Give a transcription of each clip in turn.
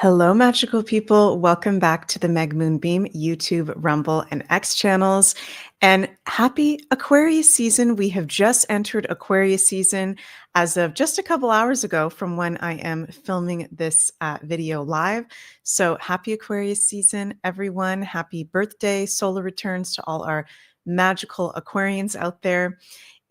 Hello, magical people. Welcome back to the Meg Moonbeam YouTube, Rumble, and X channels. And happy Aquarius season. We have just entered Aquarius season as of just a couple hours ago from when I am filming this video live. So happy Aquarius season, everyone. Happy birthday, solar returns to all our magical Aquarians out there.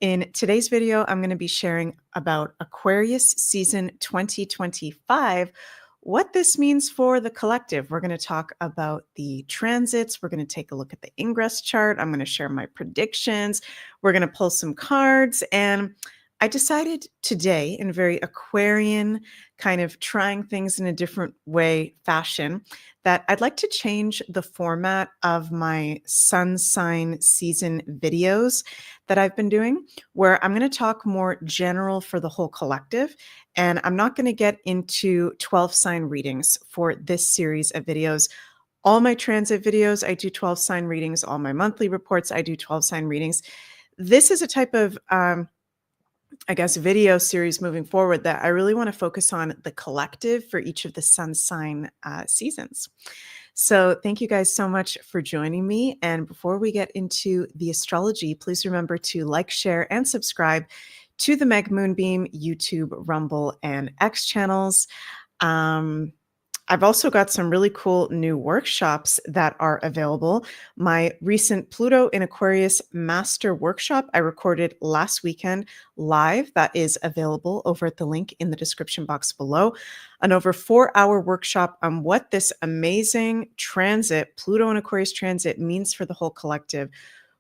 In today's video, I'm going to be sharing about Aquarius season 2025, what this means for the collective. We're going to talk about the transits. We're going to take a look at the Ingress chart. I'm going to share my predictions. We're going to pull some cards. And I decided today, in very Aquarian, kind of trying things in a different way fashion, that I'd like to change the format of my sun sign season videos that I've been doing, where I'm going to talk more general for the whole collective. And I'm not going to get into 12 sign readings for this series of videos. All my transit videos, I do 12 sign readings. All my monthly reports, I do 12 sign readings. This is a type of video series moving forward that I really want to focus on the collective for each of the sun sign seasons. So thank you guys so much for joining me. And before we get into the astrology, please remember to like, share, and subscribe to the Meg Moonbeam YouTube, Rumble, and X channels. I've also got some really cool new workshops that are available. My recent Pluto in Aquarius Master Workshop I recorded last weekend live. That is available over at the link in the description box below. An over 4-hour workshop on what this amazing transit, Pluto in Aquarius transit, means for the whole collective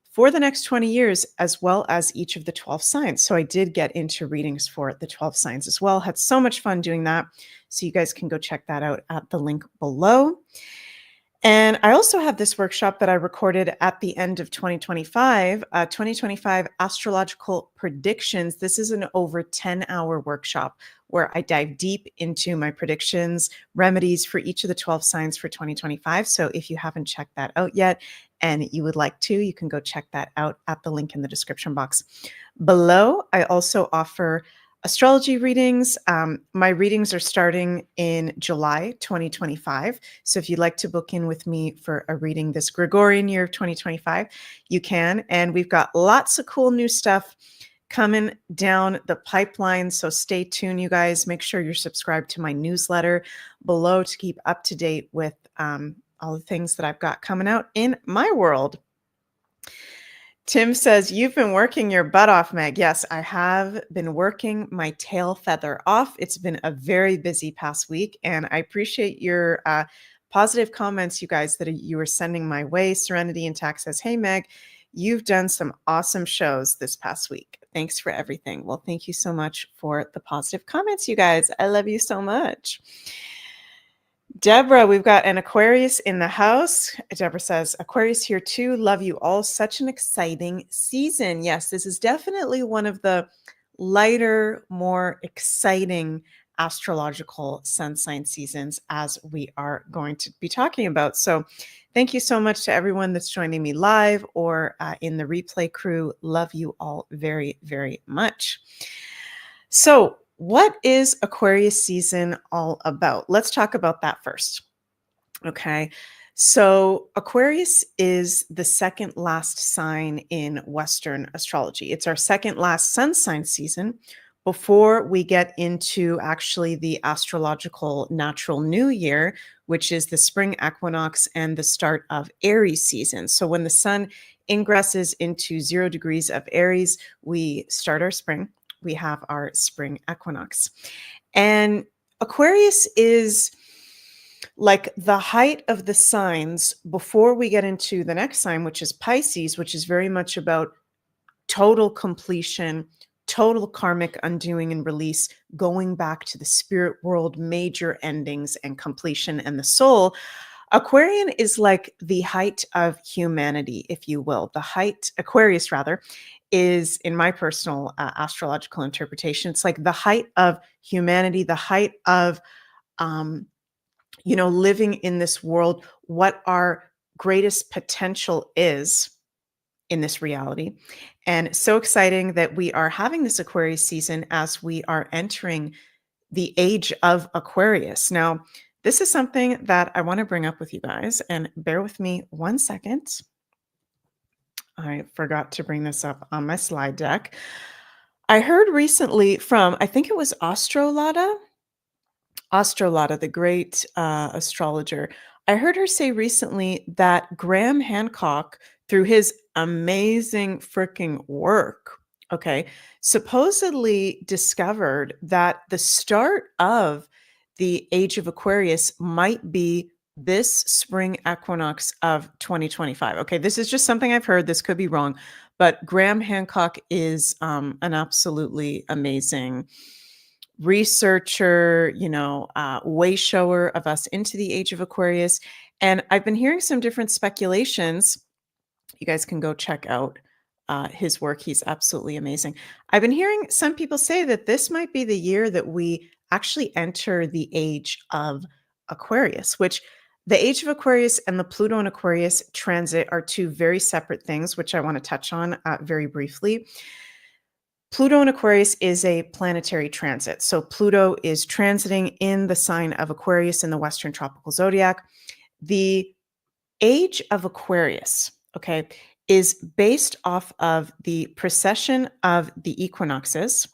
for the next 20 years, as well as each of the 12 signs. So I did get into readings for the 12 signs as well. Had so much fun doing that. So you guys can go check that out at the link below. And I also have this workshop that I recorded at the end of 2025, 2025 astrological predictions. This is an over 10-hour workshop where I dive deep into my predictions, remedies for each of the 12 signs for 2025. So if you haven't checked that out yet and you would like to, you can go check that out at the link in the description box below. I also offer astrology readings. My readings are starting in July 2025. So if you'd like to book in with me for a reading this Gregorian year of 2025, you can. And we've got lots of cool new stuff coming down the pipeline. So stay tuned, you guys. Make sure you're subscribed to my newsletter below to keep up to date with all the things that I've got coming out in my world. Tim says, you've been working your butt off, Meg. Yes, I have been working my tail feather off. It's been a very busy past week, and I appreciate your positive comments, you guys, that you were sending my way. Serenity Intact says, hey, Meg, you've done some awesome shows this past week. Thanks for everything. Well, thank you so much for the positive comments, you guys. I love you so much. Deborah, we've got an Aquarius in the house. Deborah says, Aquarius here too. Love you all. Such an exciting season. Yes, this is definitely one of the lighter, more exciting astrological sun sign seasons as we are going to be talking about. So thank you so much to everyone that's joining me live or in the replay crew. Love you all very, very much. So what is Aquarius season all about? Let's talk about that first. Okay. So Aquarius is the second last sign in Western astrology. It's our second last sun sign season before we get into actually the astrological natural new year, which is the spring equinox and the start of Aries season. So when the sun ingresses into 0 degrees of Aries, we start our spring. We have our spring equinox. And Aquarius is like the height of the signs before we get into the next sign, which is Pisces, which is very much about total completion, total karmic undoing and release, going back to the spirit world, major endings and completion and the soul. Aquarian is like the height of humanity, if you will. The height, Aquarius rather, is, in my personal astrological interpretation, it's like the height of humanity, the height of, living in this world, what our greatest potential is in this reality. And so exciting that we are having this Aquarius season as we are entering the age of Aquarius. Now, this is something that I want to bring up with you guys, and bear with me one second. I forgot to bring this up on my slide deck. I heard recently from, I think it was Astrolata, the great astrologer. I heard her say recently that Graham Hancock, through his amazing freaking work, okay, supposedly discovered that the start of the age of Aquarius might be this spring equinox of 2025. Okay, this is just something I've heard. This could be wrong, but Graham Hancock is an absolutely amazing researcher, way shower of us into the age of Aquarius. And I've been hearing some different speculations. You guys can go check out his work. He's absolutely amazing. I've been hearing some people say that this might be the year that we actually enter the age of Aquarius, which the age of Aquarius and the Pluto and Aquarius transit are two very separate things, which I want to touch on very briefly. Pluto in Aquarius is a planetary transit. So Pluto is transiting in the sign of Aquarius in the Western tropical zodiac. The age of Aquarius, okay, is based off of the precession of the equinoxes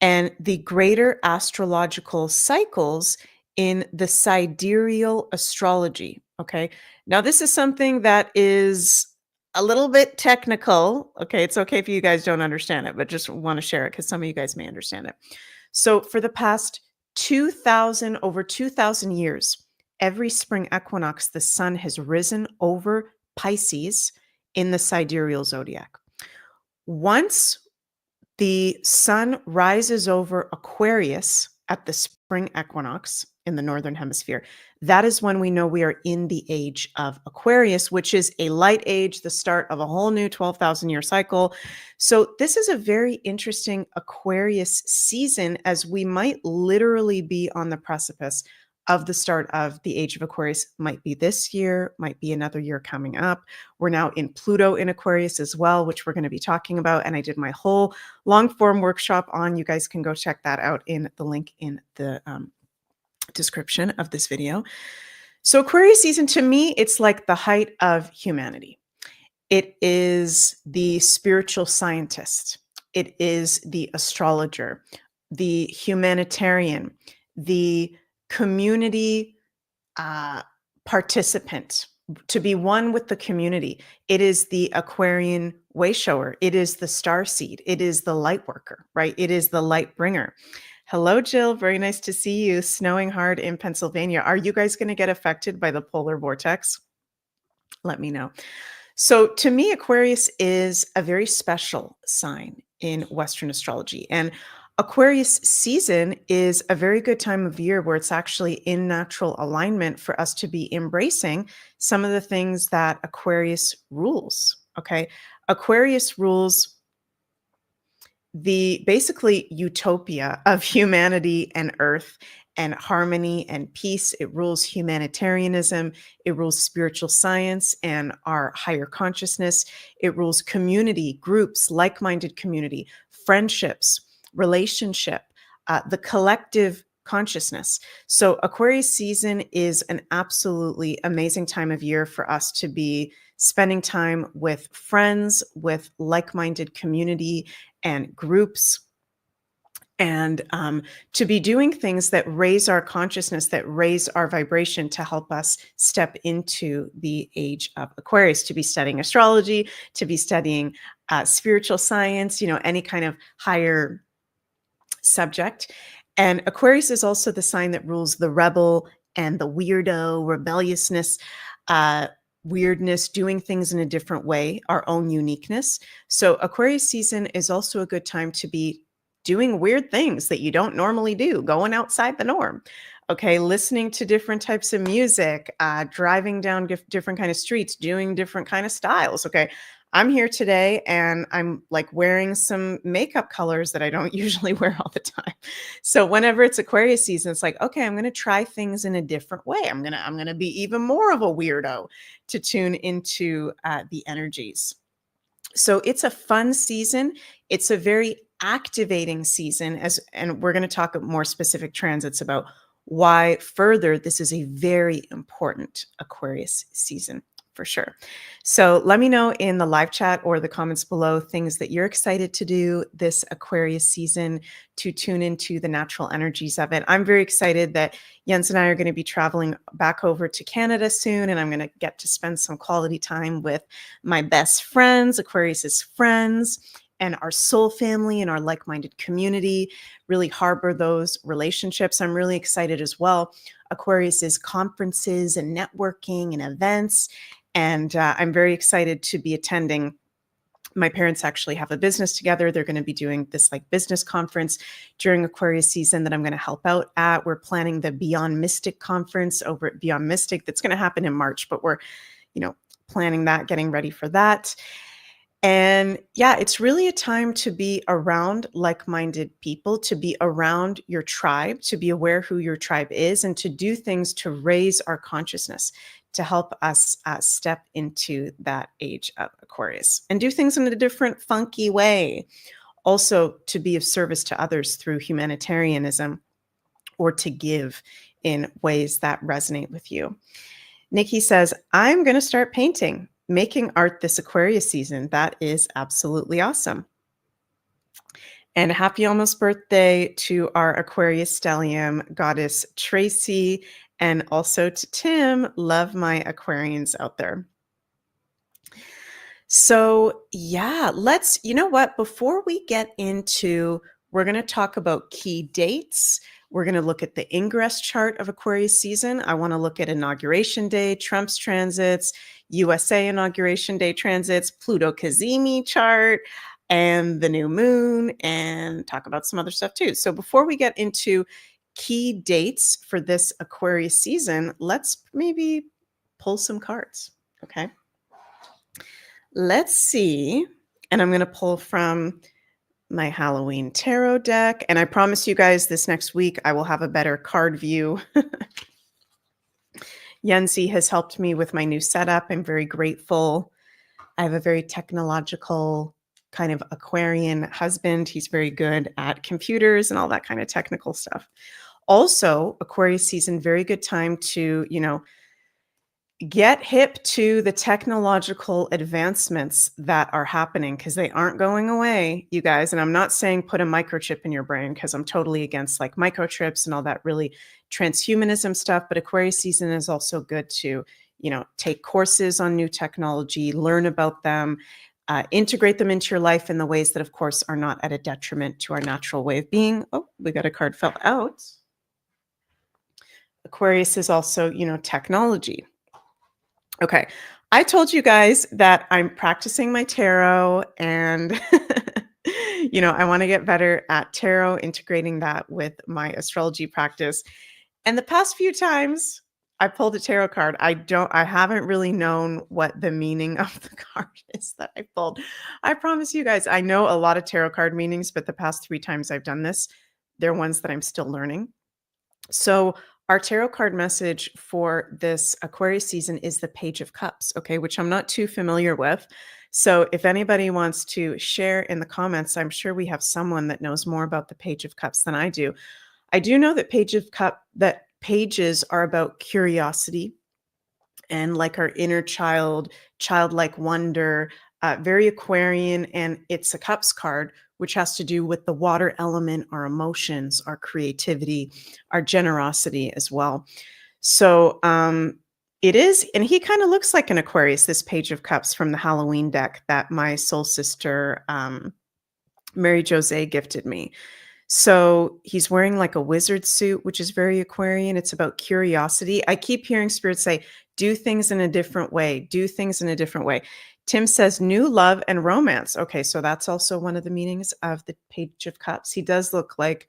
and the greater astrological cycles in the sidereal astrology. Okay. Now, this is something that is a little bit technical. Okay. It's okay if you guys don't understand it, but just want to share it because some of you guys may understand it. So, for the past over 2,000 years, every spring equinox, the sun has risen over Pisces in the sidereal zodiac. Once the sun rises over Aquarius at the spring equinox in the northern hemisphere, that is when we know we are in the age of Aquarius, which is a light age, the start of a whole new 12,000 year cycle. So this is a very interesting Aquarius season, as we might literally be on the precipice of the start of the age of Aquarius. Might be this year, might be another year coming up. We're now in Pluto in Aquarius as well, which we're going to be talking about. And I did my whole long form workshop on. You guys can go check that out in the link in the description of this video. So Aquarius season, to me, it's like the height of humanity. It is the spiritual scientist. It is the astrologer, the humanitarian, the community participant, to be one with the community. It is the Aquarian way shower. It is the star seed. It is the light worker, right? It is the light bringer. Hello, Jill. Very nice to see you. Snowing hard in Pennsylvania. Are you guys going to get affected by the polar vortex? Let me know. So to me, Aquarius is a very special sign in Western astrology. And Aquarius season is a very good time of year where it's actually in natural alignment for us to be embracing some of the things that Aquarius rules. Okay. Aquarius rules the basically utopia of humanity and earth and harmony and peace. It rules humanitarianism. It rules spiritual science and our higher consciousness. It rules community, groups, like-minded community, friendships, relationship, the collective consciousness. So Aquarius season is an absolutely amazing time of year for us to be spending time with friends, with like-minded community and groups, and to be doing things that raise our consciousness, that raise our vibration to help us step into the age of Aquarius, to be studying astrology, to be studying spiritual science, any kind of higher subject. And Aquarius is also the sign that rules the rebel and the weirdo, rebelliousness, weirdness, doing things in a different way, our own uniqueness. So Aquarius season is also a good time to be doing weird things that you don't normally do, going outside the norm. Okay, listening to different types of music, driving down different kind of streets, doing different kind of styles. Okay, I'm here today and I'm like wearing some makeup colors that I don't usually wear all the time. So whenever it's Aquarius season, it's like, okay, I'm going to try things in a different way. I'm going to be even more of a weirdo to tune into the energies. So it's a fun season. It's a very activating season, and we're going to talk more specific transits about why further this is a very important Aquarius season for sure. So let me know in the live chat or the comments below things that you're excited to do this Aquarius season to tune into the natural energies of it. I'm very excited that Jens and I are going to be traveling back over to Canada soon, and I'm going to get to spend some quality time with my best friends, Aquarius's friends, and our soul family and our like-minded community, really harbor those relationships. I'm really excited as well. Aquarius's conferences and networking and events. And I'm very excited to be attending. My parents actually have a business together. They're going to be doing this like business conference during Aquarius season that I'm going to help out at. We're planning the Beyond Mystic conference over at Beyond Mystic. That's going to happen in March, but we're, planning that, getting ready for that. And yeah, it's really a time to be around like-minded people, to be around your tribe, to be aware who your tribe is, and to do things to raise our consciousness, to help us step into that age of Aquarius and do things in a different, funky way. Also, to be of service to others through humanitarianism or to give in ways that resonate with you. Nikki says, I'm going to start painting, making art this Aquarius season. That is absolutely awesome. And happy almost birthday to our Aquarius stellium goddess Tracy, and also to Tim. Love my Aquarians out there. So yeah, you know what, before we get into, we're going to talk about key dates. We're going to look at the Ingress chart of Aquarius season. I want to look at Inauguration Day, Trump's transits, USA Inauguration Day transits, Pluto Cazimi chart, and the new moon, and talk about some other stuff too. So before we get into key dates for this Aquarius season, let's maybe pull some cards, okay? Let's see. And I'm going to pull from my Halloween tarot deck. And I promise you guys this next week, I will have a better card view. Yensi has helped me with my new setup. I'm very grateful. I have a very technological kind of Aquarian husband. He's very good at computers and all that kind of technical stuff. Also, Aquarius season, very good time to, get hip to the technological advancements that are happening, because they aren't going away, you guys. And I'm not saying put a microchip in your brain, because I'm totally against like microchips and all that really transhumanism stuff. But Aquarius season is also good to, take courses on new technology, learn about them, integrate them into your life in the ways that, of course, are not at a detriment to our natural way of being. Oh, we got a card fell out. Aquarius is also, technology. Okay, I told you guys that I'm practicing my tarot, and I want to get better at tarot, integrating that with my astrology practice. And the past few times I pulled a tarot card, I haven't really known what the meaning of the card is that I pulled. I promise you guys, I know a lot of tarot card meanings, but the past 3 times I've done this, they're ones that I'm still learning. So our tarot card message for this Aquarius season is the Page of Cups, okay, which I'm not too familiar with. So if anybody wants to share in the comments, I'm sure we have someone that knows more about the Page of Cups than I do. I do know that that pages are about curiosity and like our inner child, childlike wonder, very Aquarian, and it's a Cups card, which has to do with the water element, our emotions, our creativity, our generosity as well. So it is, and he kind of looks like an Aquarius, this Page of Cups from the Halloween deck that my soul sister, Mary Jose, gifted me. So he's wearing like a wizard suit, which is very Aquarian. It's about curiosity. I keep hearing spirits say, do things in a different way, do things in a different way. Tim says new love and romance. Okay, so that's also one of the meanings of the Page of Cups. He does look like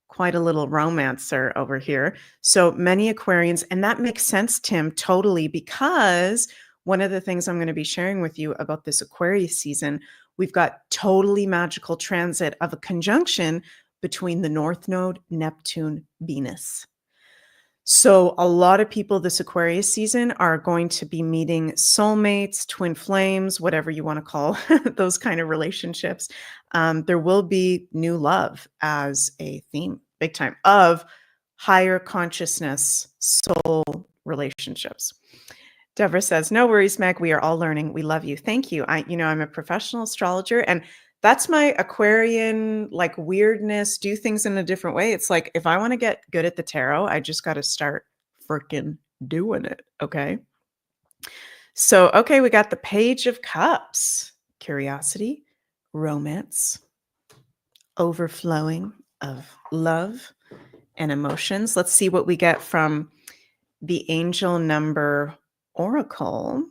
quite a little romancer over here. So many Aquarians, and that makes sense, Tim, totally, because one of the things I'm going to be sharing with you about this Aquarius season, we've got totally magical transit of a conjunction between the North Node, Neptune, Venus. So a lot of people this Aquarius season are going to be meeting soulmates, twin flames, whatever you want to call those kind of relationships. There will be new love as a theme, big time, of higher consciousness, soul relationships. Deborah says, no worries, Meg. We are all learning. We love you. Thank you. I'm a professional astrologer, and that's my Aquarian, like, weirdness, do things in a different way. It's like, if I want to get good at the tarot, I just got to start freaking doing it. Okay. So, okay, we got the Page of Cups, curiosity, romance, overflowing of love and emotions. Let's see what we get from the angel number oracle.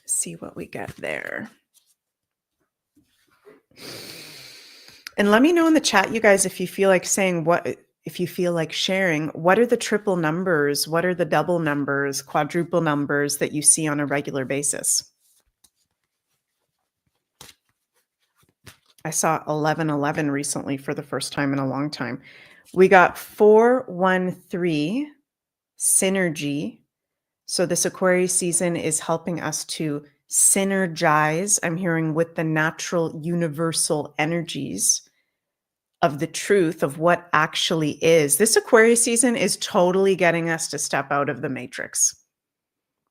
See what we get there. And let me know in the chat, you guys, if you feel like saying if you feel like sharing, what are the triple numbers? What are the double numbers, quadruple numbers that you see on a regular basis? I saw 1111 recently for the first time in a long time. We got 413 synergy. So this Aquarius season is helping us to synergize, I'm hearing, with the natural universal energies of the truth of what actually is. This Aquarius season is totally getting us to step out of the matrix.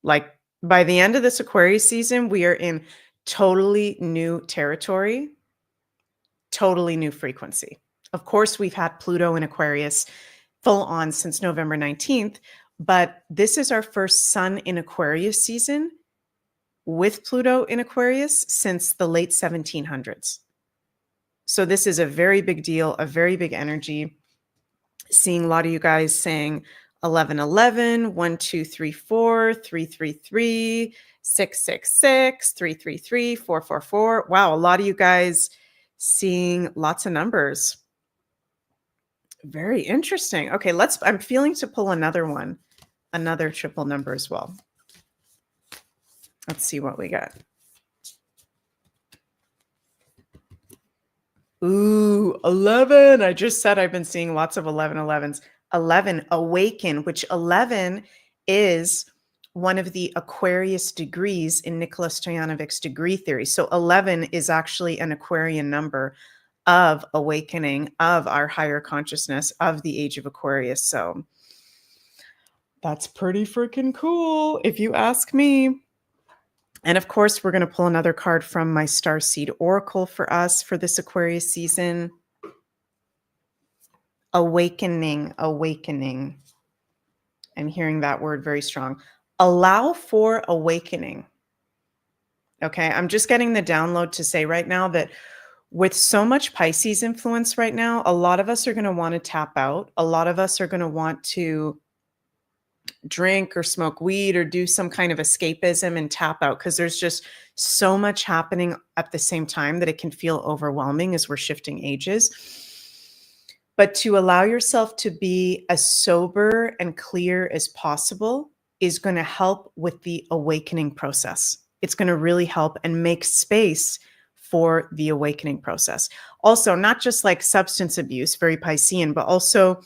Like, by the end of this Aquarius season, we are in totally new territory, totally new frequency. Of course, we've had Pluto in Aquarius full on since November 19th, but this is our first Sun in Aquarius season with Pluto in Aquarius since the late 1700s. So this is a very big deal, a very big energy. Seeing a lot of you guys saying 1111, 1234, 333, 666, 333, 444. Wow, a lot of you guys seeing lots of numbers. Very interesting. Okay, I'm feeling to pull another one, another triple number as well. Let's see what we got. Ooh, 11. I just said I've been seeing lots of 1111s. 11, awaken, which 11 is one of the Aquarius degrees in Nicholas Stoyanovic's degree theory. So 11 is actually an Aquarian number of awakening, of our higher consciousness, of the age of Aquarius. So that's pretty freaking cool, if you ask me. And of course, we're going to pull another card from my Starseed Oracle for us for this Aquarius season. Awakening, awakening. I'm hearing that word very strong. Allow for awakening. Okay, I'm just getting the download to say right now that with so much Pisces influence right now, a lot of us are going to want to tap out. A lot of us are going to want to drink or smoke weed or do some kind of escapism and tap out, because there's just so much happening at the same time that it can feel overwhelming as we're shifting ages. But to allow yourself to be as sober and clear as possible is going to help with the awakening process. It's going to really help and make space for the awakening process. Also, not just like substance abuse, very Piscean, but also,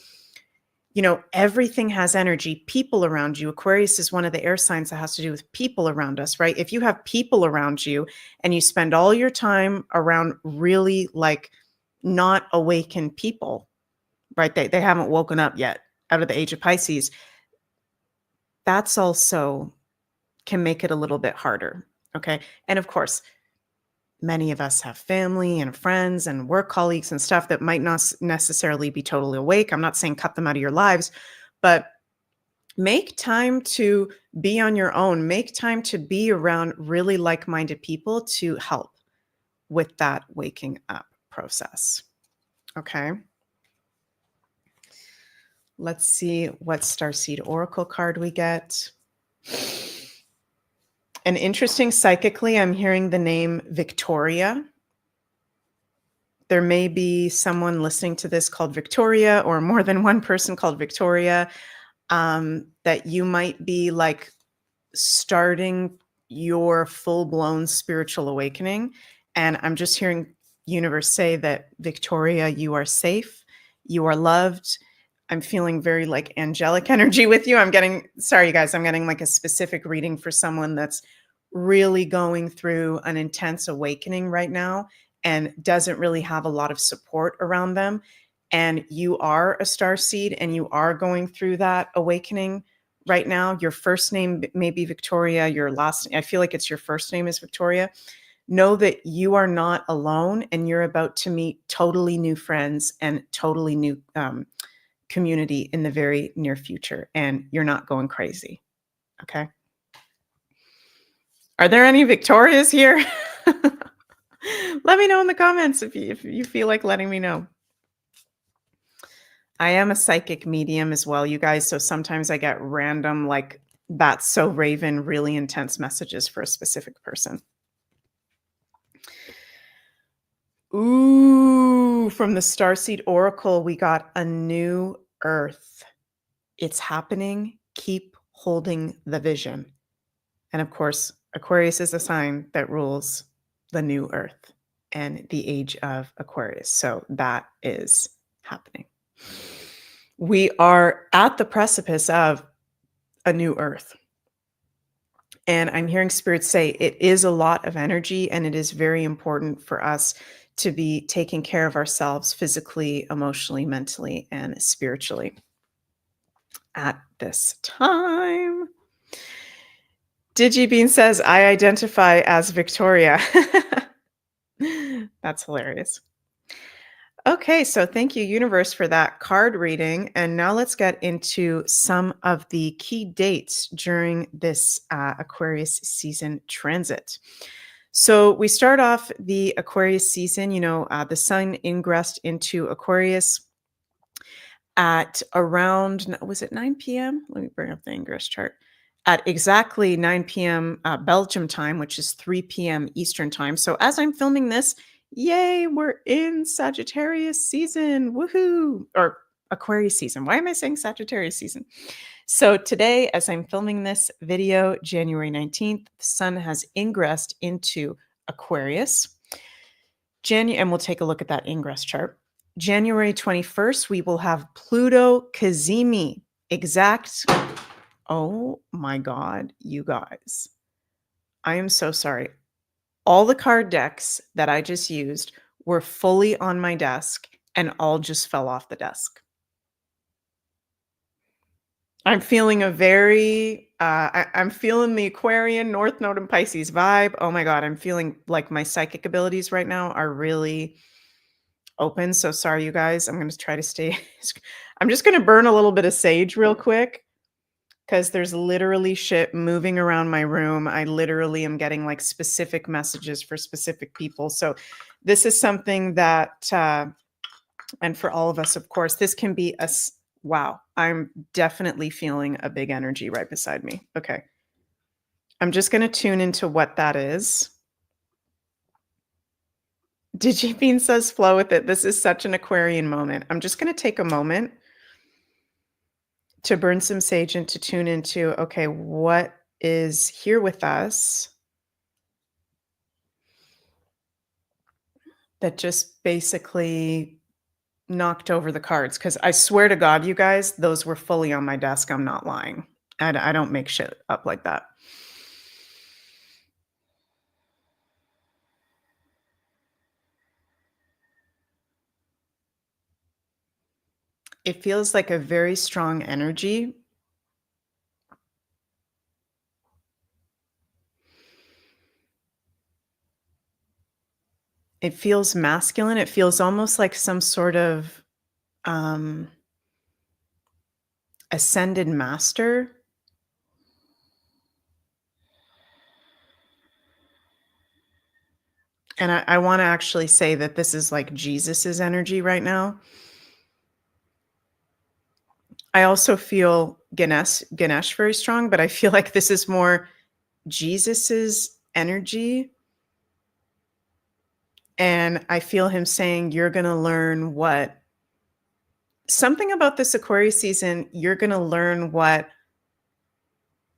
everything has energy, people around you. Aquarius is one of the air signs that has to do with people around us, right? If you have people around you and you spend all your time around really like not awakened people, right? They haven't woken up yet out of the age of Pisces. That's also can make it a little bit harder. Okay. And of course, many of us have family and friends and work colleagues and stuff that might not necessarily be totally awake. I'm not saying cut them out of your lives, but make time to be on your own. Make time to be around really like-minded people to help with that waking up process. Okay. Let's see what Starseed Oracle card we get. And interesting, psychically, I'm hearing the name Victoria. There may be someone listening to this called Victoria, or more than one person called Victoria, that you might be like starting your full-blown spiritual awakening. And I'm just hearing universe say that, Victoria, you are safe, you are loved. I'm feeling very like angelic energy with you. Sorry, you guys, I'm getting like a specific reading for someone that's really going through an intense awakening right now and doesn't really have a lot of support around them. and you are a star seed and you are going through that awakening right now, your first name may be Victoria, your last, I feel like it's your first name is Victoria. Know that you are not alone and you're about to meet totally new friends and totally new community in the very near future, and you're not going crazy. Okay. Are there any Victorias here? Let me know in the comments if you feel like letting me know. I am a psychic medium as well, you guys. So sometimes I get random, like, that's so Raven, really intense messages for a specific person. Ooh, from the Starseed Oracle, we got a new earth. It's happening. Keep holding the vision. And of course, Aquarius is a sign that rules the new earth and the age of Aquarius. So that is happening. We are at the precipice of a new earth. And I'm hearing spirits say it is a lot of energy and it is very important for us to be taking care of ourselves physically, emotionally, mentally, and spiritually at this time. DigiBean says, I identify as Victoria. That's hilarious. Okay, so thank you, universe, for that card reading. And now let's get into some of the key dates during this Aquarius season transit. So we start off the Aquarius season, the sun ingressed into Aquarius at around, was it 9 p.m.? Let me bring up the Ingress chart. At exactly 9 p.m. Belgium time, which is 3 p.m. Eastern time. So as I'm filming this, yay, we're in Sagittarius season. Woohoo! Or Aquarius season. Why am I saying Sagittarius season? So today, as I'm filming this video, January 19th, the sun has ingressed into Aquarius. And we'll take a look at that ingress chart. January 21st, we will have Pluto Cazimi. Exact. Oh my God, you guys. I am so sorry. All the card decks that I just used were fully on my desk and all just fell off the desk. I'm feeling a very, I'm feeling the Aquarian, North Node, and Pisces vibe. Oh my God, I'm feeling like my psychic abilities right now are really open. So sorry, you guys. I'm going to try to stay. I'm just going to burn a little bit of sage real quick because there's literally shit moving around my room. I literally am getting like specific messages for specific people. So this is something that, and for all of us, of course, this can be a, wow, I'm definitely feeling a big energy right beside me. Okay. I'm just going to tune into what that is. DigiBean says flow with it. This is such an Aquarian moment. I'm just going to take a moment to burn some sage and to tune into, okay, what is here with us that just basically knocked over the cards? Because I swear to God, you guys, those were fully on my desk. I'm not lying. I don't make shit up like that. It feels like a very strong energy. It feels masculine. It feels almost like some sort of ascended master. And I want to actually say that this is like Jesus's energy right now. I also feel Ganesh very strong, but I feel like this is more Jesus's energy. And I feel him saying, you're going to learn what, something about this Aquarius season, you're going to learn what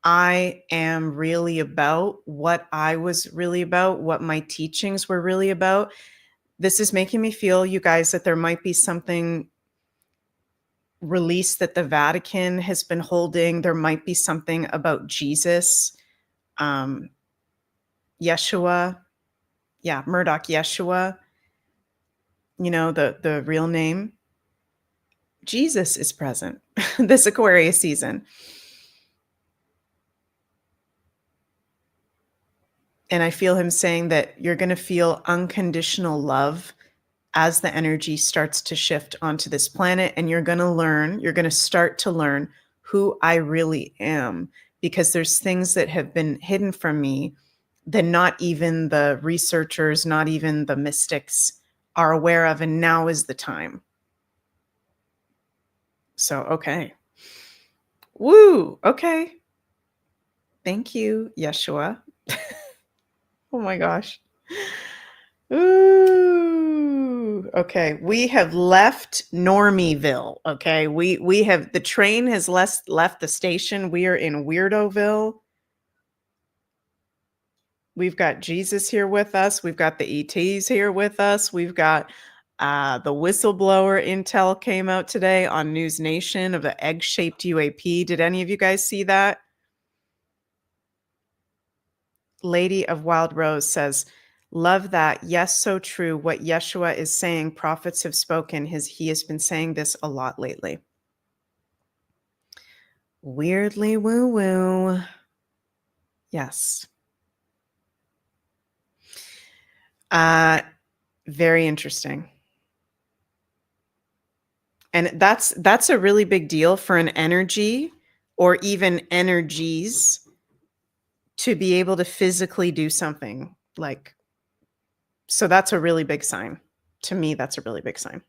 I am really about, what I was really about, what my teachings were really about. This is making me feel, you guys, that there might be something released that the Vatican has been holding. There might be something about Jesus, Yeshua. Yeah, Murdoch Yeshua, the real name. Jesus is present this Aquarius season. And I feel him saying that you're going to feel unconditional love as the energy starts to shift onto this planet. And you're going to learn, you're going to start to learn who I really am, because there's things that have been hidden from me that not even the researchers, not even the mystics are aware of. And now is the time. So, okay. Woo. Okay. Thank you, Yeshua. Oh my gosh. Ooh. Okay. We have left Normieville. Okay. We have, the train has left the station. We are in Weirdoville. We've got Jesus here with us. We've got the ETs here with us. We've got the whistleblower intel came out today on News Nation of the egg-shaped UAP. Did any of you guys see that? Lady of Wild Rose says, love that. Yes, so true. What Yeshua is saying, prophets have spoken. He has been saying this a lot lately. Weirdly woo-woo. Yes. Very interesting. And that's a really big deal for an energy or even energies to be able to physically do something like, so that's a really big sign. To me, that's a really big sign.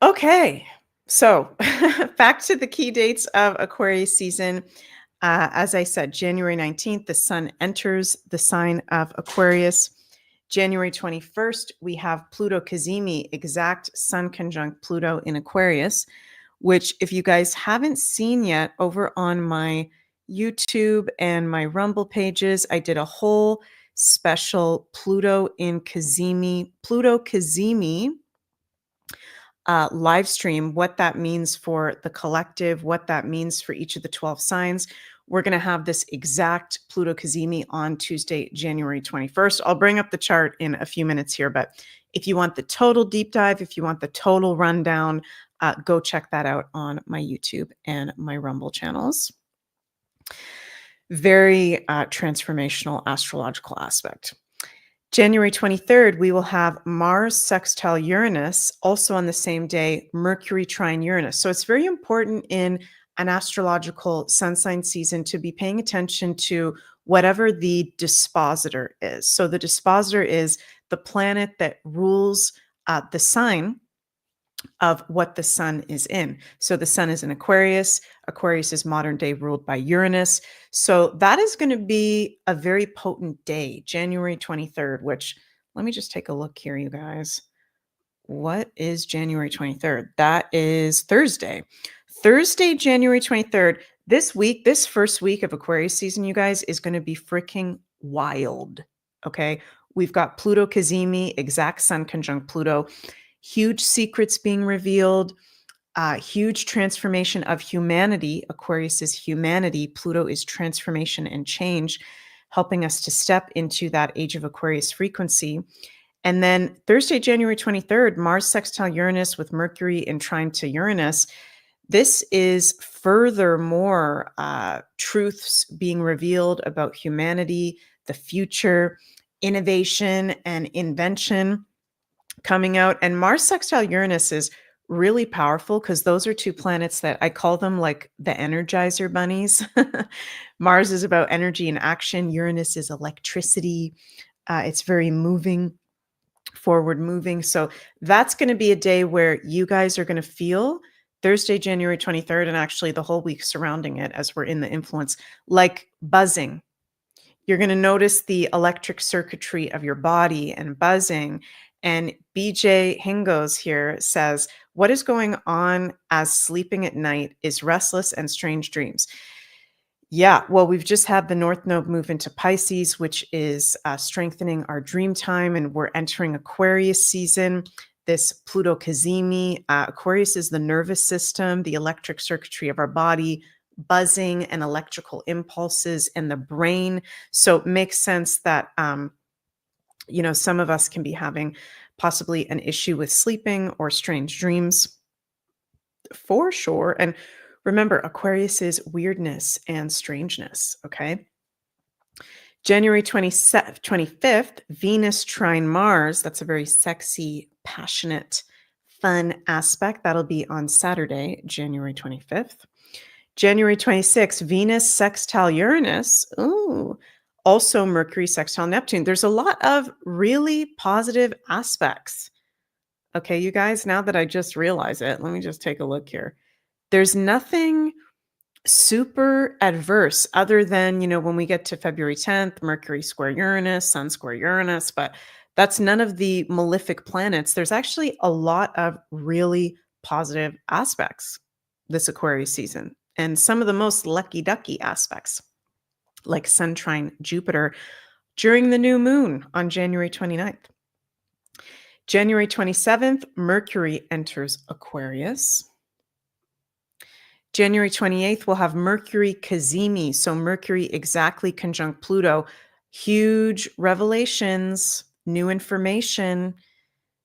Okay. So back to the key dates of Aquarius season. As I said, January 19th, the sun enters the sign of Aquarius. January 21st, we have Pluto Cazimi, exact sun conjunct Pluto in Aquarius, which if you guys haven't seen yet, over on my YouTube and my Rumble pages, I did a whole special Pluto Cazimi live stream, what that means for the collective, what that means for each of the 12 signs. We're going to have this exact Pluto Cazimi on Tuesday, January 21st. I'll bring up the chart in a few minutes here, but if you want the total deep dive, if you want the total rundown, go check that out on my YouTube and my Rumble channels. Very transformational astrological aspect. January 23rd, we will have Mars sextile Uranus, also on the same day, Mercury trine Uranus. So it's very important in an astrological sun sign season to be paying attention to whatever the dispositor is. So the dispositor is the planet that rules the sign of what the sun is in. So the sun is in Aquarius. Aquarius is modern day ruled by Uranus. So that is going to be a very potent day, January 23rd, which let me just take a look here, you guys. What is January 23rd? That is Thursday. Thursday, January 23rd. This week, this first week of Aquarius season, you guys, is going to be freaking wild. Okay. We've got Pluto Cazimi, exact sun conjunct Pluto. Huge secrets being revealed, huge transformation of humanity. Aquarius is humanity. Pluto is transformation and change, helping us to step into that age of Aquarius frequency. And then Thursday, January 23rd, Mars sextile Uranus with Mercury in trine to Uranus. This is furthermore truths being revealed about humanity, the future, innovation and invention coming out. And Mars sextile Uranus is really powerful because those are two planets that I call them like the Energizer bunnies. Mars is about energy and action. Uranus is electricity. It's very moving, forward moving. So that's going to be a day where you guys are going to feel Thursday, January 23rd, and actually the whole week surrounding it as we're in the influence, like buzzing. You're going to notice the electric circuitry of your body and buzzing. And BJ Hingos here says, what is going on as sleeping at night is restless and strange dreams. Yeah, well, we've just had the North Node move into Pisces, which is strengthening our dream time, and we're entering Aquarius season. This Pluto Cazimi, Aquarius is the nervous system, the electric circuitry of our body, buzzing and electrical impulses and the brain. So it makes sense that, some of us can be having possibly an issue with sleeping or strange dreams. for sure. And remember, Aquarius is weirdness and strangeness. Okay. January 25th, Venus trine Mars. That's a very sexy, passionate, fun aspect. That'll be on Saturday, January 25th. January 26th, Venus sextile Uranus. Ooh, also Mercury sextile Neptune. There's a lot of really positive aspects. Okay, you guys, now that I just realize it, let me just take a look here. There's nothing super adverse other than, when we get to February 10th, Mercury square Uranus, Sun square Uranus, but that's none of the malefic planets. There's actually a lot of really positive aspects this Aquarius season, and some of the most lucky ducky aspects, like Sun trine Jupiter during the new moon on January 29th. January 27th, Mercury enters Aquarius. January 28th, we'll have Mercury cazimi. So Mercury exactly conjunct Pluto. Huge revelations, new information,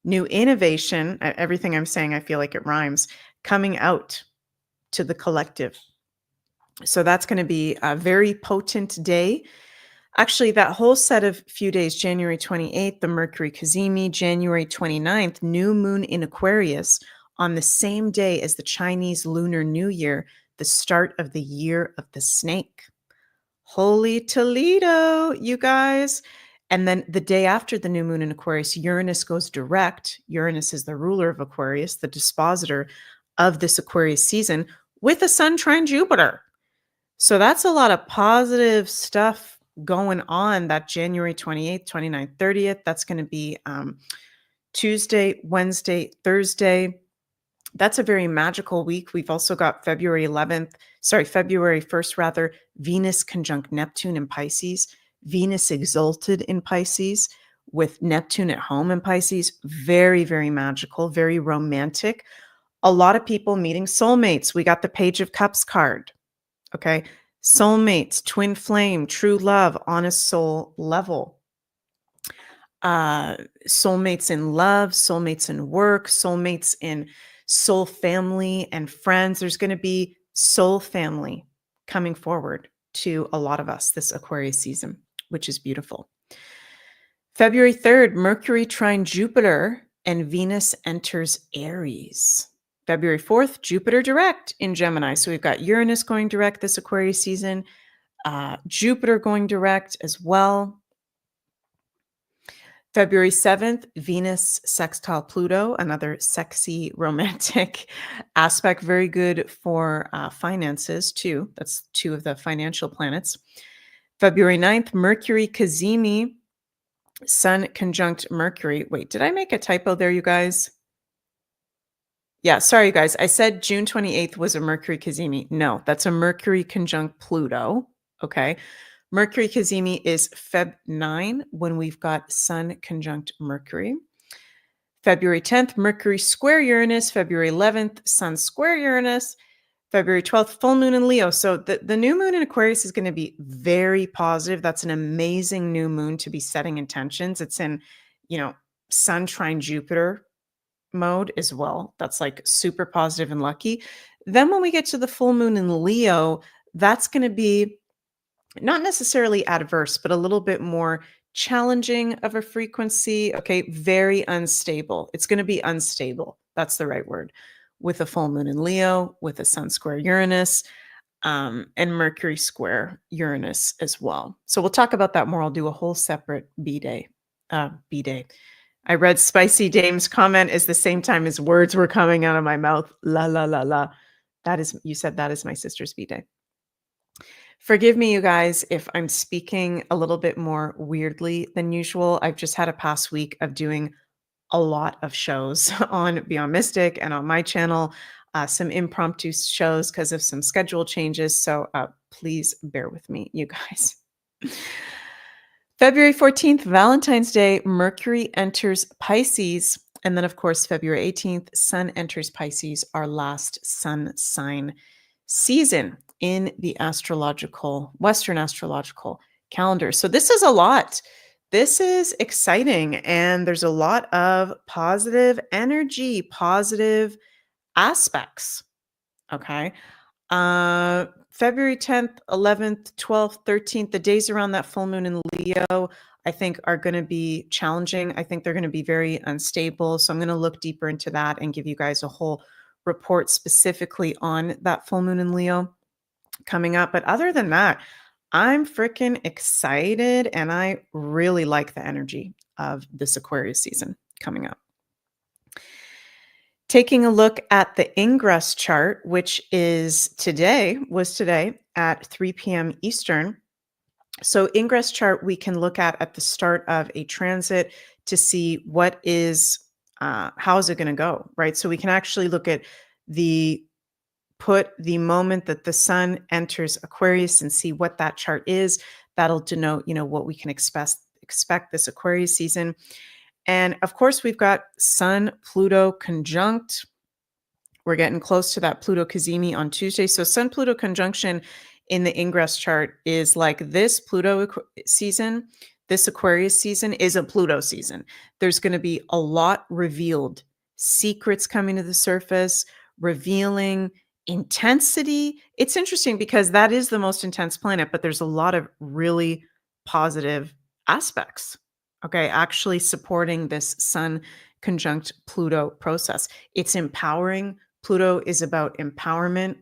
new innovation. Everything I'm saying, I feel like it rhymes, coming out to the collective. So that's going to be a very potent day. Actually, that whole set of few days, January 28th, the Mercury cazimi, January 29th, new moon in Aquarius, on the same day as the Chinese Lunar New Year, the start of the year of the snake. Holy Toledo, you guys. And then the day after the new moon in Aquarius, Uranus goes direct. Uranus is the ruler of Aquarius, the dispositor of this Aquarius season, with a Sun trine Jupiter. So that's a lot of positive stuff going on that January 28th, 29th, 30th. That's going to be Tuesday, Wednesday, Thursday. That's a very magical week. We've also got February 1st, rather, Venus conjunct Neptune in Pisces, Venus exalted in Pisces with Neptune at home in Pisces. Very, very magical, very romantic. A lot of people meeting soulmates. We got the Page of Cups card. Okay. Soulmates, twin flame, true love, honest soul level. Soulmates in love, soulmates in work, soulmates in soul family and friends. There's going to be soul family coming forward to a lot of us this Aquarius season, which is beautiful. February 3rd, Mercury trine Jupiter and Venus enters Aries. February 4th, Jupiter direct in Gemini. So we've got Uranus going direct this Aquarius season, Jupiter going direct as well. February 7th, Venus sextile Pluto, another sexy romantic aspect, very good for finances too. That's two of the financial planets. February 9th, Mercury cazimi, Sun conjunct Mercury. Wait, did I make a typo there, you guys? Yeah, sorry, guys. I said June 28th was a Mercury cazimi. No, that's a Mercury conjunct Pluto. Okay. Mercury cazimi is Feb 9 when we've got Sun conjunct Mercury. February 10th, Mercury square Uranus. February 11th, Sun square Uranus. February 12th, full moon in Leo. So the new moon in Aquarius is going to be very positive. That's an amazing new moon to be setting intentions. It's in, Sun trine Jupiter mode as well. That's like super positive and lucky. Then when we get to the full moon in Leo, that's going to be not necessarily adverse, but a little bit more challenging of a frequency. Okay. Very unstable. It's going to be unstable. That's the right word. With a full moon in Leo, with a Sun square Uranus, and Mercury square Uranus as well. So we'll talk about that more. I'll do a whole separate B-Day. B-Day. I read Spicy Dame's comment is the same time as words were coming out of my mouth. La, la, la, la. You said that is my sister's B-Day. Forgive me, you guys, if I'm speaking a little bit more weirdly than usual. I've just had a past week of doing a lot of shows on Beyond Mystic and on my channel, some impromptu shows because of some schedule changes. So please bear with me, you guys. February 14th, Valentine's Day, Mercury enters Pisces. And then, of course, February 18th, Sun enters Pisces, our last sun sign season in the Western astrological calendar. So this is a lot. This is exciting. And there's a lot of positive energy, positive aspects Okay. February 10th, 11th, 12th, 13th, the days around that full moon in Leo, I think are going to be challenging. I think they're going to be very unstable. So I'm going to look deeper into that and give you guys a whole report specifically on that full moon in Leo coming up. But other than that, I'm freaking excited and I really like the energy of this Aquarius season coming up. Taking a look at the Ingress chart, which was today at 3 p.m. Eastern. So Ingress chart we can look at the start of a transit to see how is it going to go, right? So we can actually look at the moment that the sun enters Aquarius and see what that chart is. That'll denote, what we can expect this Aquarius season. And of course, we've got Sun Pluto conjunct. We're getting close to that Pluto Cazimi on Tuesday. So Sun Pluto conjunction in the Ingress chart is like this season, this Aquarius season is a Pluto season. There's going to be a lot revealed, secrets coming to the surface, revealing intensity. It's interesting because that is the most intense planet, but there's a lot of really positive aspects. Okay, actually supporting this Sun conjunct Pluto process. It's empowering. Pluto is about empowerment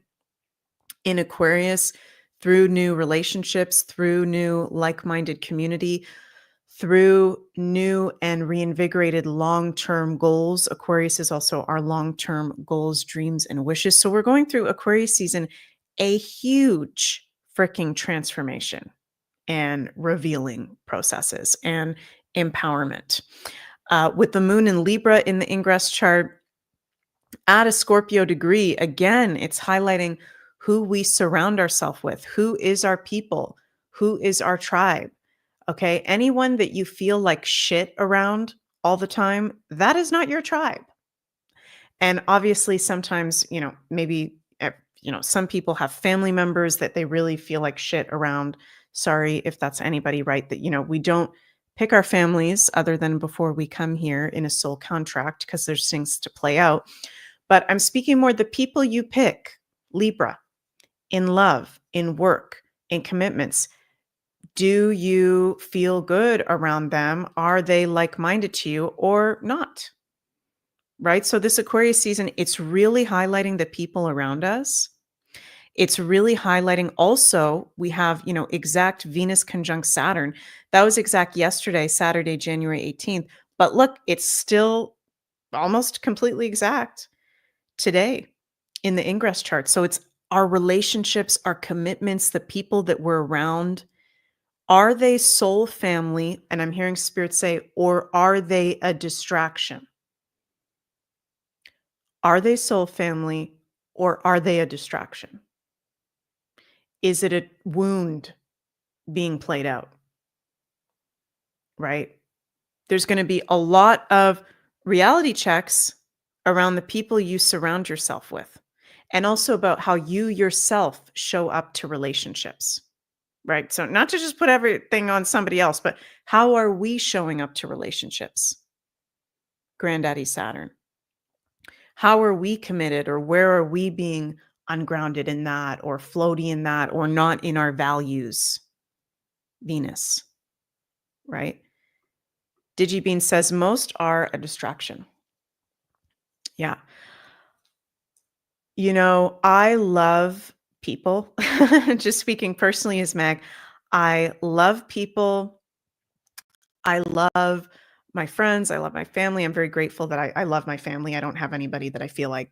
in Aquarius through new relationships, through new like-minded community, through new and reinvigorated long-term goals. Aquarius is also our long-term goals, dreams, and wishes. So we're going through Aquarius season, a huge freaking transformation and revealing processes and empowerment. With the moon in Libra in the Ingress chart at a Scorpio degree, again, it's highlighting who we surround ourselves with, who is our people, who is our tribe. Okay. Anyone that you feel like shit around all the time, that is not your tribe. And obviously, sometimes, maybe, some people have family members that they really feel like shit around. Sorry if that's anybody, right? That, we don't pick our families other than before we come here in a soul contract because there's things to play out. But I'm speaking more the people you pick, Libra, in love, in work, in commitments. Do you feel good around them? Are they like-minded to you or not? Right? So this Aquarius season, it's really highlighting the people around us. It's really highlighting also, we have, exact Venus conjunct Saturn. That was exact yesterday, Saturday, January 18th. But look, it's still almost completely exact today in the Ingress chart. So it's our relationships, our commitments, the people that we're around. Are they soul family? And I'm hearing Spirit say, or are they a distraction? Are they soul family or are they a distraction? Is it a wound being played out? Right? There's going to be a lot of reality checks around the people you surround yourself with, and also about how you yourself show up to relationships. Right? So not to just put everything on somebody else, but how are we showing up to relationships? Granddaddy Saturn. How are we committed, or where are we being ungrounded in that or floaty in that or not in our values? Venus, right? Digibean says most are a distraction. Yeah. I love people. Just speaking personally as Meg, I love people. I love my friends. I love my family. I'm very grateful that I love my family. I don't have anybody that I feel like,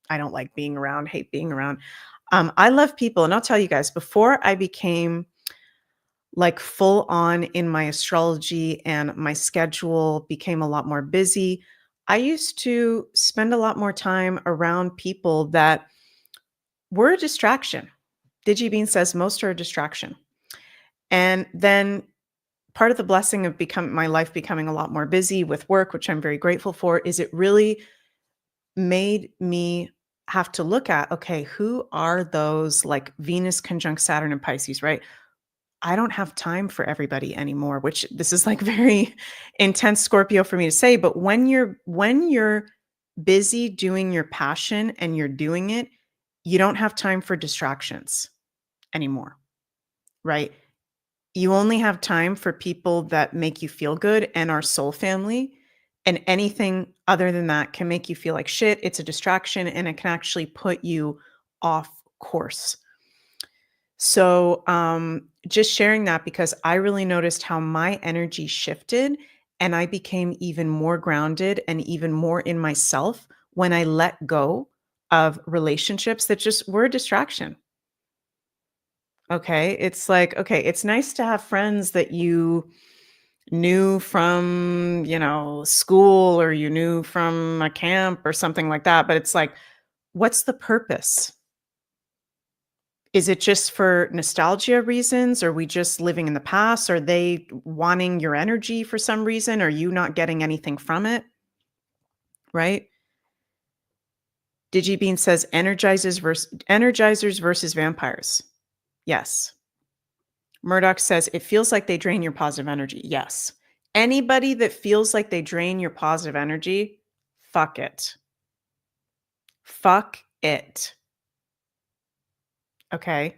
I don't like being around, hate being around. I love people. And I'll tell you guys, before I became like full on in my astrology and my schedule became a lot more busy, I used to spend a lot more time around people that were a distraction. Digibean says most are a distraction. And then part of the blessing of my life becoming a lot more busy with work, which I'm very grateful for, is it really made me have to look at, okay, who are those like Venus conjunct Saturn and Pisces, right? I don't have time for everybody anymore, which this is like very intense Scorpio for me to say, but when you're busy doing your passion and you're doing it, you don't have time for distractions anymore, right? You only have time for people that make you feel good and are soul family. And anything other than that can make you feel like shit. It's a distraction and it can actually put you off course. So, just sharing that because I really noticed how my energy shifted and I became even more grounded and even more in myself when I let go of relationships that just were a distraction. Okay. It's like, okay, it's nice to have friends that you knew from, school or you knew from a camp or something like that. But it's like, what's the purpose? Is it just for nostalgia reasons? Are we just living in the past? Are they wanting your energy for some reason? Are you not getting anything from it? Right? DigiBean says energizers versus vampires. Yes. Murdoch says it feels like they drain your positive energy. Yes. Anybody that feels like they drain your positive energy, fuck it. Fuck it. Okay?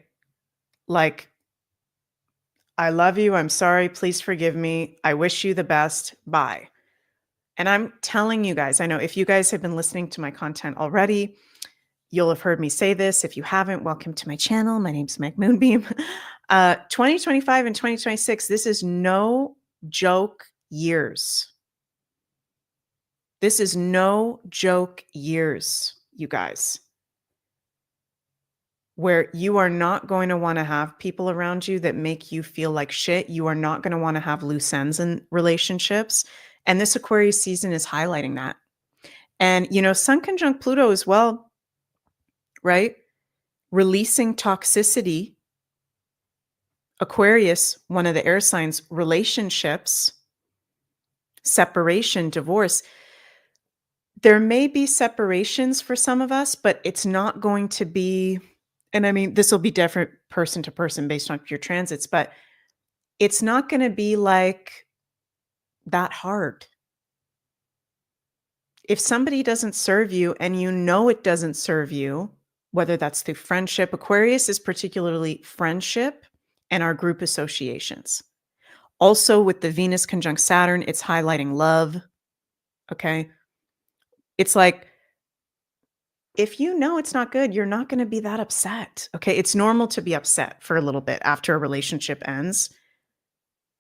Like, I love you. I'm sorry. Please forgive me. I wish you the best. Bye. And I'm telling you guys, I know if you guys have been listening to my content already, you'll have heard me say this. If you haven't, welcome to my channel. My name's Meg Moonbeam. 2025 and 2026, this is no joke years. This is no joke years, you guys, where you are not going to want to have people around you that make you feel like shit. You are not going to want to have loose ends in relationships. And this Aquarius season is highlighting that. And, Sun conjunct Pluto as well, right? Releasing toxicity. Aquarius, one of the air signs, relationships, separation, divorce. There may be separations for some of us, but it's not going to be, and I mean, this will be different person to person based on your transits, but it's not going to be like that hard. If somebody doesn't serve you and you know it doesn't serve you, whether that's through friendship, Aquarius is particularly friendship and our group associations. Also, with the Venus conjunct Saturn, it's highlighting love. Okay. It's like, if you know it's not good, you're not going to be that upset. Okay. It's normal to be upset for a little bit after a relationship ends,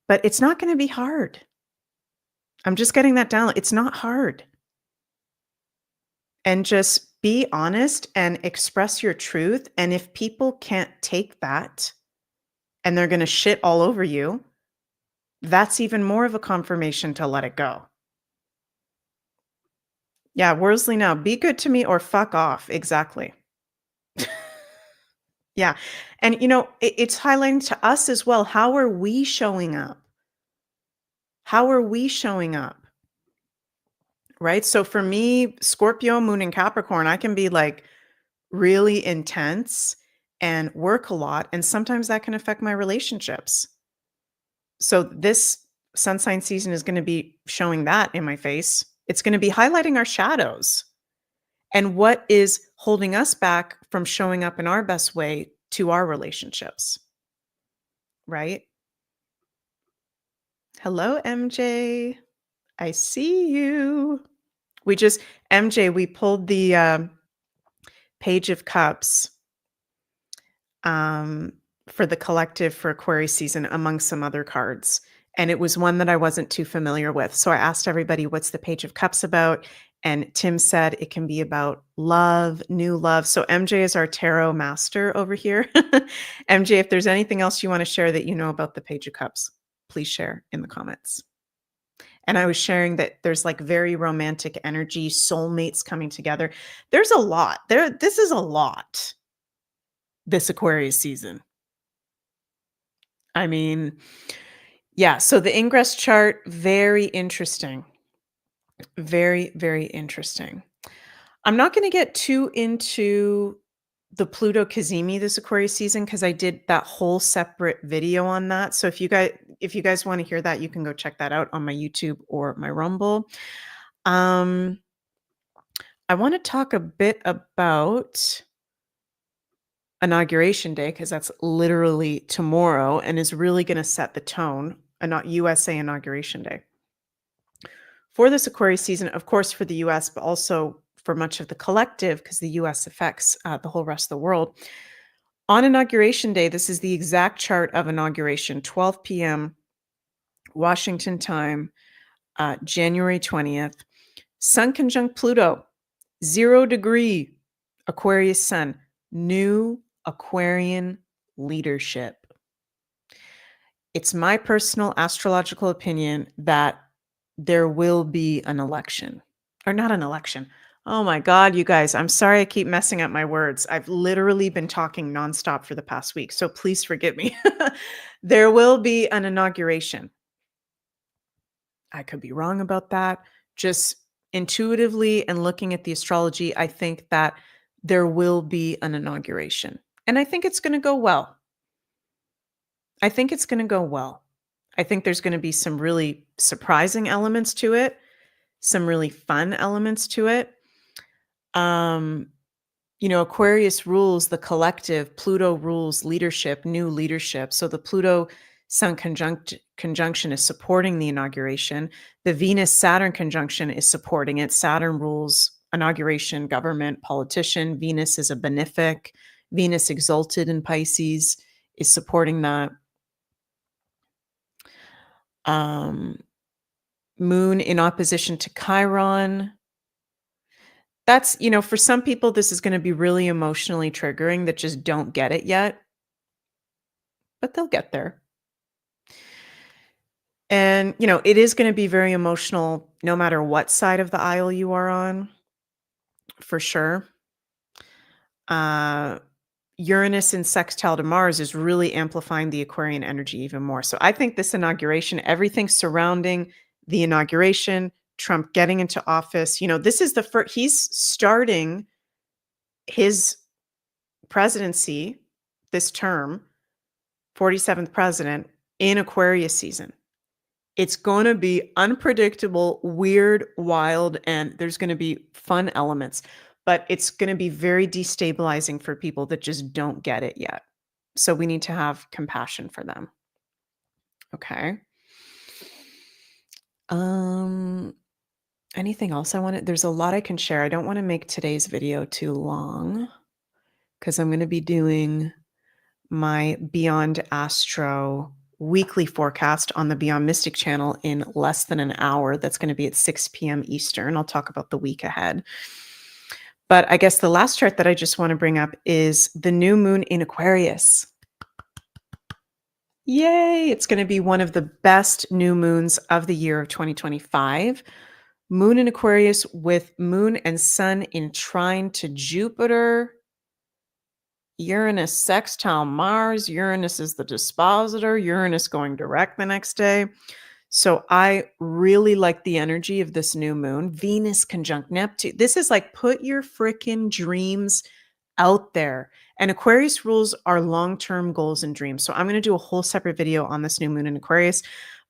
but it's not going to be hard. I'm just getting that down. It's not hard. And just be honest and express your truth. And if people can't take that and they're going to shit all over you, that's even more of a confirmation to let it go. Yeah, Worsley now, be good to me or fuck off. Exactly. Yeah. And, it's highlighting to us as well. How are we showing up? How are we showing up? Right. So for me, Scorpio, Moon, and Capricorn, I can be like really intense and work a lot. And sometimes that can affect my relationships. So this sun sign season is going to be showing that in my face. It's going to be highlighting our shadows and what is holding us back from showing up in our best way to our relationships. Right? Hello, MJ. I see you. MJ, we pulled the Page of Cups for the collective for Aquarius season among some other cards. And it was one that I wasn't too familiar with. So I asked everybody, what's the Page of Cups about? And Tim said it can be about love, new love. So MJ is our tarot master over here. MJ, if there's anything else you want to share that you know about the Page of Cups, please share in the comments. And I was sharing that there's like very romantic energy, soulmates coming together. There's a lot there. This is a lot. This Aquarius season. I mean, yeah. So the Ingress chart, very interesting. Very, very interesting. I'm not going to get too into the Pluto Kazemi this Aquarius season because I did that whole separate video on that. So if you guys want to hear that, you can go check that out on my YouTube or my Rumble. I want to talk a bit about Inauguration Day, because that's literally tomorrow and is really going to set the tone, USA Inauguration Day. For this Aquarius season, of course, for the US, but also for much of the collective, because the US affects the whole rest of the world. On Inauguration Day, this is the exact chart of inauguration, 12 p.m. Washington time, January 20th. Sun conjunct Pluto, 0 degree Aquarius Sun, new Aquarian leadership. It's my personal astrological opinion that there will be an election, or not an election. Oh my God, you guys, I'm sorry I keep messing up my words. I've literally been talking nonstop for the past week, so please forgive me. There will be an inauguration. I could be wrong about that. Just intuitively and looking at the astrology, I think that there will be an inauguration. And I think it's going to go well. I think it's going to go well. I think there's going to be some really surprising elements to it, some really fun elements to it. Aquarius rules the collective, Pluto rules leadership, new leadership. So the Pluto Sun conjunction is supporting the inauguration. The Venus Saturn conjunction is supporting it. Saturn rules inauguration, government, politician. Venus is a benefic. Venus exalted in Pisces is supporting that. Moon in opposition to Chiron. That's, for some people, this is going to be really emotionally triggering that just don't get it yet, but they'll get there. And, it is going to be very emotional no matter what side of the aisle you are on, for sure. Uranus in sextile to Mars is really amplifying the Aquarian energy even more. So I think this inauguration, everything surrounding the inauguration, Trump getting into office, this is the first, he's starting his presidency this term, 47th president, in Aquarius season. It's going to be unpredictable, weird, wild, and there's going to be fun elements, but it's going to be very destabilizing for people that just don't get it yet. So we need to have compassion for them. Okay. Anything else I wanted? There's a lot I can share. I don't want to make today's video too long because I'm going to be doing my Beyond Astro weekly forecast on the Beyond Mystic channel in less than an hour. That's going to be at 6 p.m. Eastern. I'll talk about the week ahead. But I guess the last chart that I just want to bring up is the new moon in Aquarius. Yay! It's going to be one of the best new moons of the year of 2025. Moon in Aquarius with moon and sun in trine to Jupiter. Uranus sextile Mars. Uranus is the dispositor. Uranus going direct the next day. So I really like the energy of this new moon. Venus conjunct Neptune. This is like put your freaking dreams out there. And Aquarius rules our long-term goals and dreams. So I'm going to do a whole separate video on this new moon in Aquarius.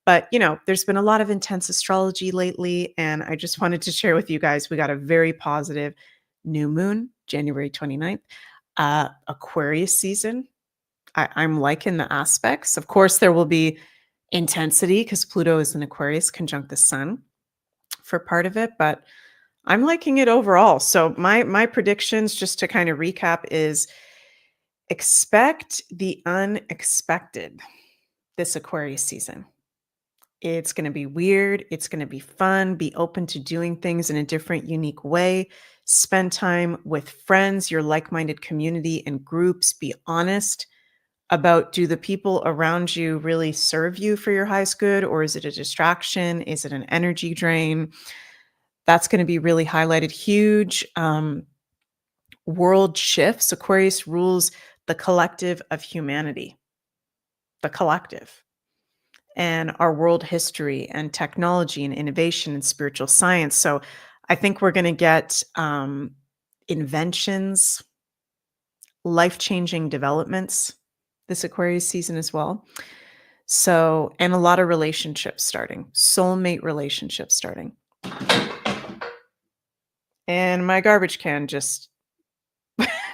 But, there's been a lot of intense astrology lately. And I just wanted to share with you guys, we got a very positive new moon, January 29th. Aquarius season. I'm liking the aspects. Of course, there will be intensity because Pluto is in Aquarius conjunct the sun for part of it, but I'm liking it overall. So my predictions, just to kind of recap, is expect the unexpected this Aquarius season. It's going to be weird. It's going to be fun. Be open to doing things in a different, unique way. Spend time with friends, your like-minded community and groups. Be honest about, do the people around you really serve you for your highest good, or is it a distraction? Is it an energy drain? That's going to be really highlighted. Huge world shifts. Aquarius rules the collective of humanity, the collective, and our world history and technology and innovation and spiritual science. So I think we're going to get inventions, life-changing developments this Aquarius season as well. So, and a lot of relationships starting, soulmate relationships starting. And my garbage can just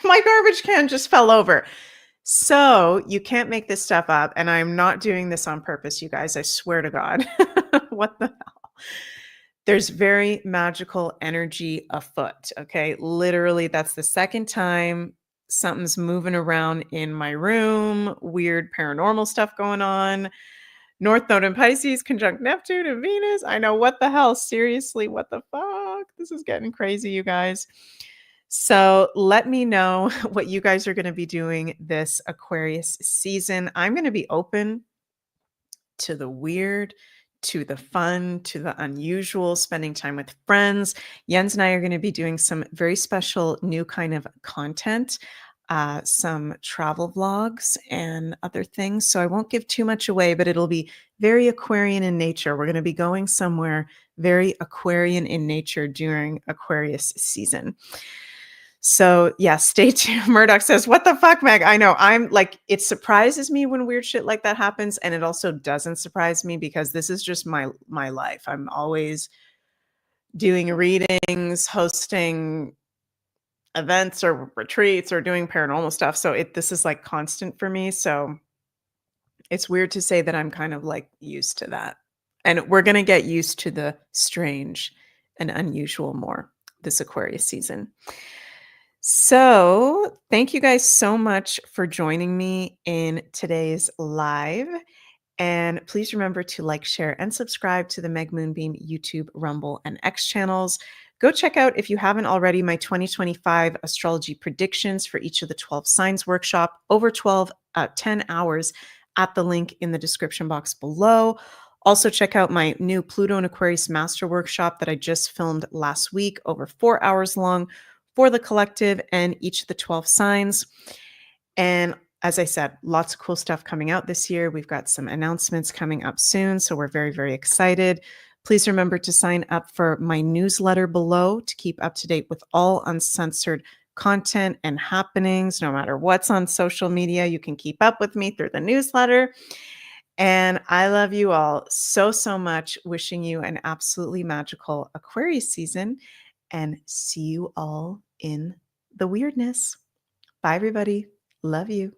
My garbage can just fell over. So you can't make this stuff up. And I'm not doing this on purpose, you guys. I swear to God. What the hell? There's very magical energy afoot. Okay. Literally, that's the second time something's moving around in my room, weird paranormal stuff going on. North Node in Pisces, conjunct Neptune and Venus. I know, what the hell? Seriously, what the fuck? This is getting crazy, you guys. So let me know what you guys are going to be doing this Aquarius season. I'm going to be open to the weird, to the fun, to the unusual, spending time with friends. Jens and I are going to be doing some very special new kind of content, some travel vlogs and other things. So I won't give too much away, but it'll be very Aquarian in nature. We're going to be going somewhere very Aquarian in nature during Aquarius season. So yeah, stay tuned. Murdoch says, "What the fuck, Meg?" I know. I'm like, it surprises me when weird shit like that happens, and it also doesn't surprise me because this is just my life. I'm always doing readings, hosting events or retreats, or doing paranormal stuff. So this is like constant for me. So it's weird to say that I'm kind of like used to that. And we're gonna get used to the strange and unusual more this Aquarius season. So, thank you guys so much for joining me in today's live. And please remember to like, share, and subscribe to the Meg Moonbeam YouTube, Rumble, and X channels. Go check out, if you haven't already, my 2025 astrology predictions for each of the 12 signs workshop, over 10 hours at the link in the description box below. Also, check out my new Pluto and Aquarius Master Workshop that I just filmed last week, over 4 hours long, for the collective and each of the 12 signs. And as I said, lots of cool stuff coming out this year. We've got some announcements coming up soon, so we're very, very excited. Please remember to sign up for my newsletter below to keep up to date with all uncensored content and happenings. No matter what's on social media, you can keep up with me through the newsletter. And I love you all so, so much. Wishing you an absolutely magical Aquarius season, and see you all in the weirdness. Bye, everybody. Love you.